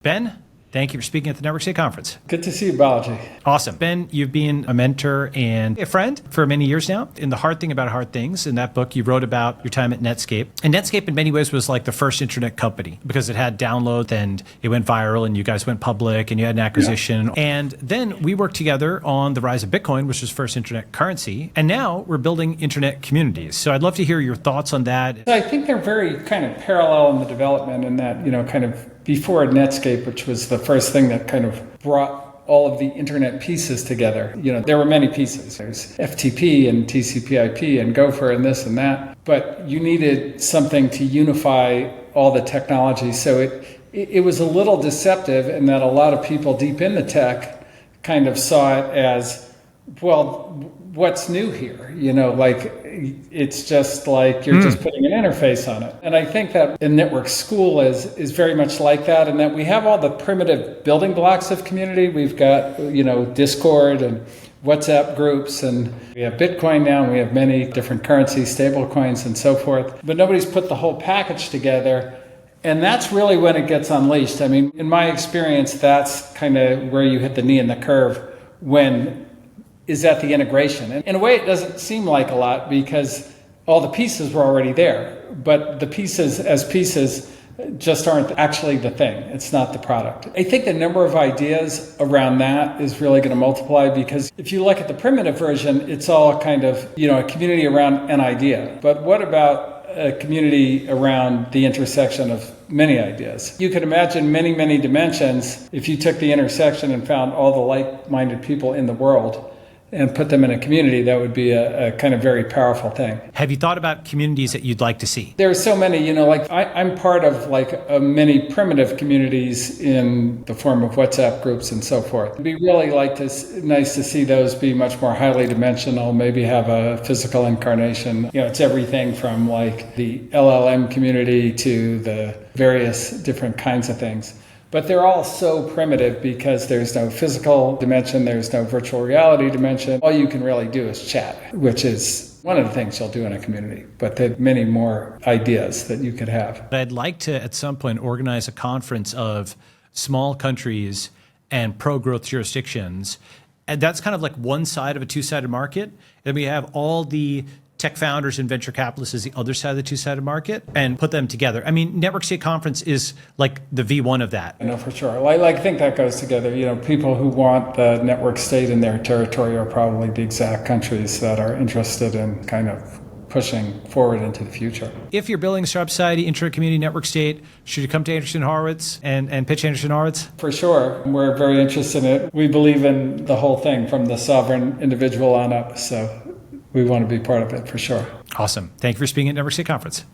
Ben, thank you for speaking at the Network State Conference. Good to see you, Balaji. Awesome. Ben, you've been a mentor and a friend for many years now. In The Hard Thing About Hard Things, in that book, you wrote about your time at Netscape. And Netscape, in many ways, was like the first internet company because it had download and it went viral and you guys went public and you had an acquisition. Yeah. And then we worked together on the rise of Bitcoin, which was first internet currency. And now we're building internet communities. So I'd love to hear your thoughts on that. I think they're very kind of parallel in the development in that, kind of before Netscape, which was the first thing that kind of brought all of the internet pieces together. There were many pieces. There's FTP and TCP/IP and Gopher and this and that, but you needed something to unify all the technology. So it was a little deceptive in that a lot of people deep in the tech kind of saw it as, well, what's new here? It's just like you're just putting an interface on it. And I think that in network school is very much like that, in that we have all the primitive building blocks of community. We've got, Discord and WhatsApp groups, and we have Bitcoin now, and we have many different currencies, stable coins, and so forth. But nobody's put the whole package together. And that's really when it gets unleashed. I mean, in my experience, that's kind of where you hit the knee in the curve is at the integration. And in a way, it doesn't seem like a lot because all the pieces were already there, but the pieces as pieces just aren't actually the thing. It's not the product. I think the number of ideas around that is really going to multiply, because if you look at the primitive version, it's all kind of, a community around an idea. But what about a community around the intersection of many ideas? You could imagine many, many dimensions if you took the intersection and found all the like-minded people in the world and put them in a community. That would be a kind of very powerful thing. Have you thought about communities that you'd like to see? There are so many, I'm part of many primitive communities in the form of WhatsApp groups and so forth. It'd be really nice to see those be much more highly dimensional, maybe have a physical incarnation. It's everything from the LLM community to the various different kinds of things. But they're all so primitive because there's no physical dimension, there's no virtual reality dimension. All you can really do is chat, which is one of the things you'll do in a community. But there are many more ideas that you could have. I'd like to, at some point, organize a conference of small countries and pro-growth jurisdictions. And that's kind of like one side of a two-sided market. And we have all the tech founders and venture capitalists as the other side of the two-sided market, and put them together. I mean, Network State Conference is like the V1 of that. I know for sure. I think that goes together. People who want the network state in their territory are probably the exact countries that are interested in kind of pushing forward into the future. If you're building a startup society, internet community, network state, should you come to Andreessen Horowitz and pitch Andreessen Horowitz? For sure. We're very interested in it. We believe in the whole thing from the sovereign individual on up. So we want to be part of it for sure. Awesome. Thank you for speaking at Network State Conference.